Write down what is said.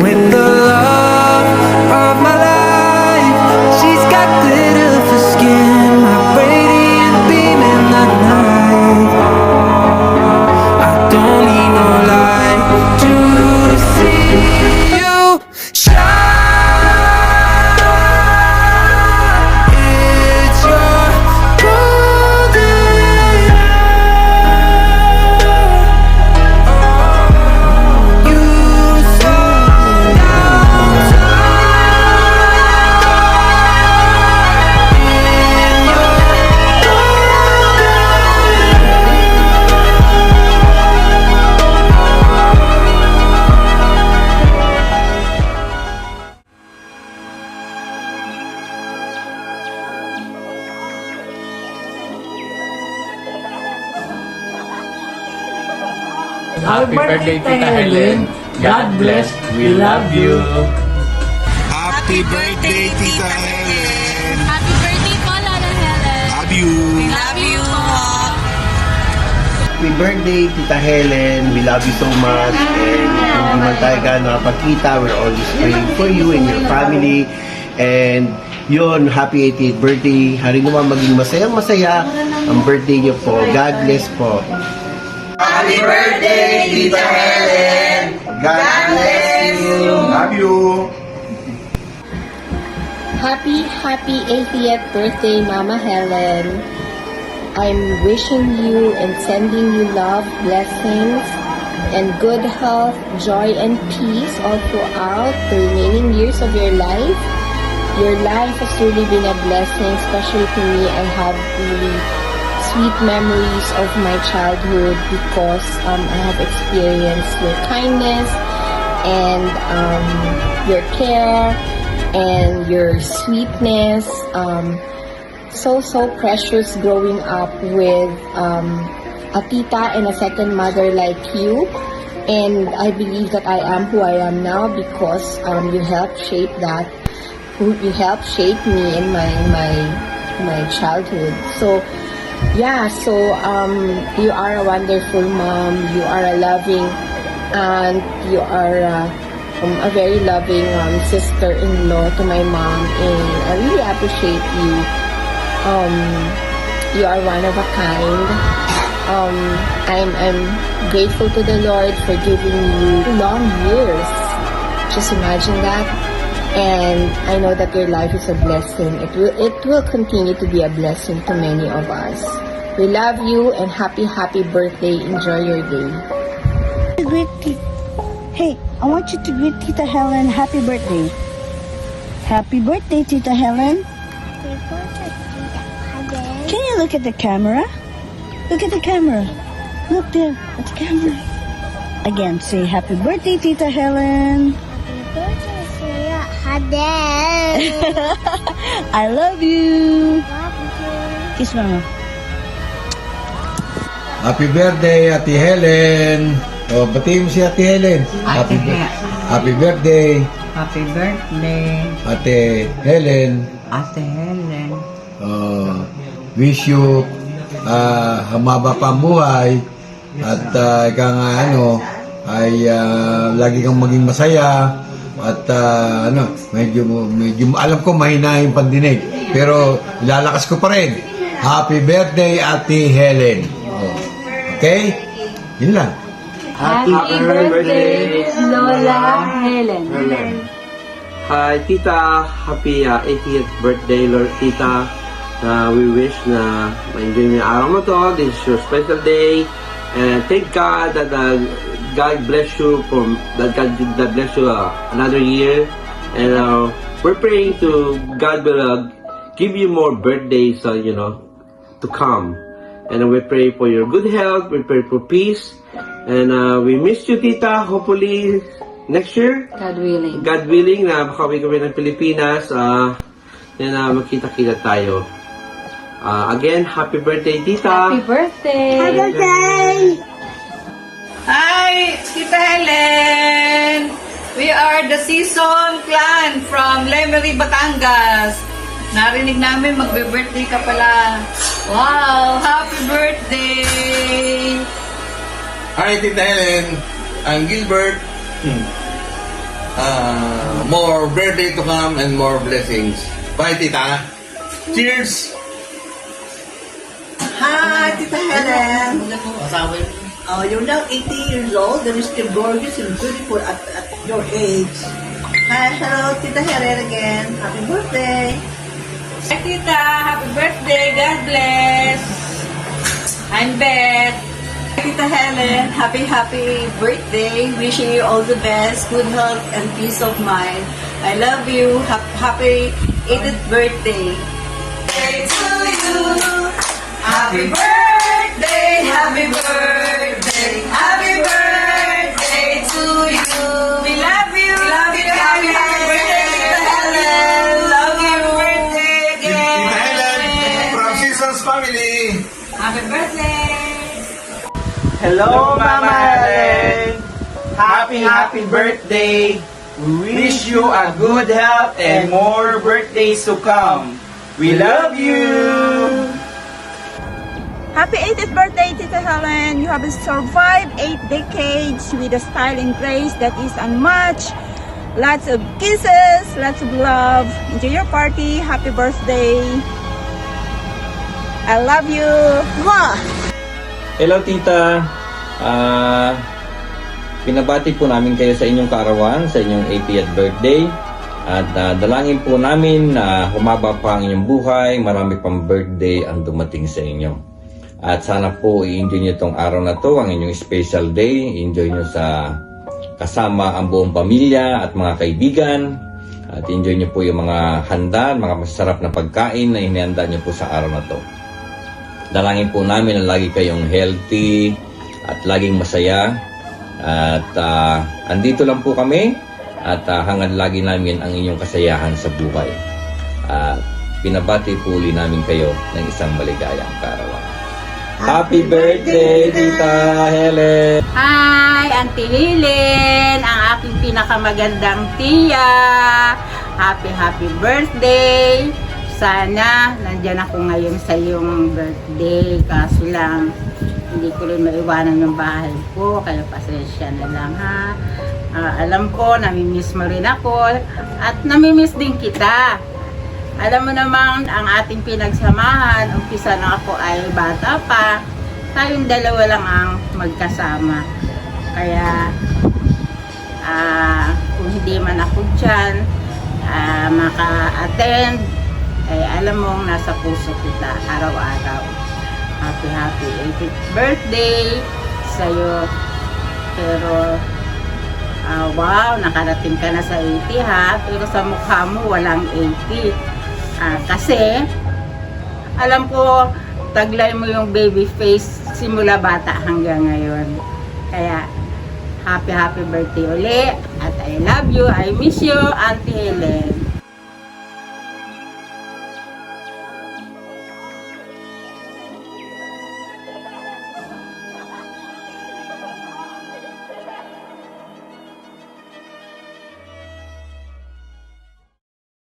with the love of my life. She's got glitter for skin, my radiant beam in the night. I don't need no light to see you shine. It's your golden hour. You slow down time in your Happy birthday, Tita Helen. God bless. We love you. Happy birthday, Tita Helen! Happy birthday po, Lola Helen. Love you! Love you po. Happy birthday, Tita Helen. We love you so much. And kung di man tayo gano'n nakapagkita, we're always praying for you and your family. And yun, happy 88th birthday. Hari naman maging masayang-masaya ang birthday niyo po. God bless po. Happy birthday, Tita Helen! God bless you! Love you! Happy 80th birthday, Mama Helen. I'm wishing you and sending you love, blessings, and good health, joy, and peace all throughout the remaining years of your life. Your life has really been a blessing, especially to me. I have really sweet memories of my childhood because I have experienced your kindness and your care and your sweetness. So precious growing up with a tita and a second mother like you. And I believe that I am who I am now because you helped shape that. You helped shape me in my childhood. So yeah, you are a wonderful mom. You are a loving aunt. You are a very loving sister-in-law to my mom, and I really appreciate you. You are one of a kind. I'm grateful to the Lord for giving you long years. Just imagine that. And I know that your life is a blessing. It will continue to be a blessing to many of us. We love you and happy birthday. Enjoy your day. Hey, I want you to greet Tita Helen happy birthday. Happy birthday, Tita Helen. Can you look at the camera? Look at the camera. Look there at the camera. Again, say happy birthday, Tita Helen. I love you. Kiss Mama. Happy birthday, Ate Helen. O, batiin mo si Ate Helen. Happy birthday. Happy birthday, Ate Helen. Ate Helen. Wish you hamaba pa ang buhay at ika nga ay lagi kang maging masaya at medyo alam ko mahina yung pandinig pero lalakas ko pa rin. Happy birthday, Ate Helen. Okay? Yun lang. Happy birthday, Lola Helen. Hi, Tita. Happy 80th birthday, Lord Tita. We wish na ma-enjoy mo yung araw mo to. This is your special day. And thank God that God bless you God bless you another year. And we're praying to God will give you more birthdays, to come. And we pray for your good health. We pray for peace. And we miss you, Tita. Hopefully, next year. God willing. God willing, na makauwi kami ng Pilipinas. Magkita-kita tayo. Again, happy birthday, Tita. Happy birthday. Happy birthday. Hi, Tita Helen. We are the Season Clan from Lemery, Batangas. Narinig namin magbe-birthday ka pala. Wow, happy birthday. Hi, Tita Helen. I'm Gilbert. more birthday to come and more blessings. Bye, Tita. Cheers! Hi, Tita Helen. Oh, you're now 80 years old and still gorgeous and beautiful at your age. Hi, hello, Tita Helen again. Happy birthday. Hi, Tita. Happy birthday. God bless. I'm Beth. Tita Helen, happy birthday. Wishing you all the best, good health, and peace of mind. I love you. Happy 80th birthday. Birthday to you. Happy birthday, happy birthday, happy birthday to you. We love you. Love you. Happy birthday, Tita Helen. Love you. Birthday again. Tita Helen from Seasons Family. Happy birthday. Hello, Mama Helen! Happy birthday! We wish you a good health and more birthdays to come. We love you! Happy 80th birthday, Tita Helen. You have survived 8 decades with a style and grace that is unmatched. Lots of kisses, lots of love. Enjoy your party. Happy birthday. I love you. Mwah! Hello Tita, pinabati po namin kayo sa inyong kaarawan, sa inyong 80th birthday. At dalangin po namin na humaba pa ang inyong buhay, marami pang birthday ang dumating sa inyo. At sana po i-enjoy nyo itong araw na to, ang inyong special day. I-enjoy nyo sa kasama ang buong pamilya at mga kaibigan. At enjoy nyo po yung mga handa, mga masarap na pagkain na inihanda nyo po sa araw na to. Dalangin po namin na lagi kayong healthy at laging masaya. At andito lang po kami at hangad lagi namin ang inyong kasayahan sa buhay. Pinabati po uli namin kayo ng isang maligayang kaarawan. Happy birthday, Tita Helen! Hi, Auntie Helen, ang aking pinakamagandang tiya. Happy birthday. Sana nandyan ako ngayon sa iyong birthday. Kaso lang, hindi ko rin maiwanan yung bahay ko. Kaya pasensya na lang ha. Alam ko, namimiss mo rin ako. At namimiss din kita. Alam mo namang ang ating pinagsamahan, umpisa na ako ay bata pa. Tayong dalawa lang ang magkasama. Kaya, kung hindi man ako dyan, maka-attend, ay alam mong nasa puso kita araw-araw. Happy 80th birthday sa'yo. Pero wow, nakarating ka na sa 80 ha. Pero sa mukha mo walang 80. Kasi alam ko taglay mo yung baby face simula bata hanggang ngayon. Kaya happy birthday uli. At I love you. I miss you, Auntie Helen.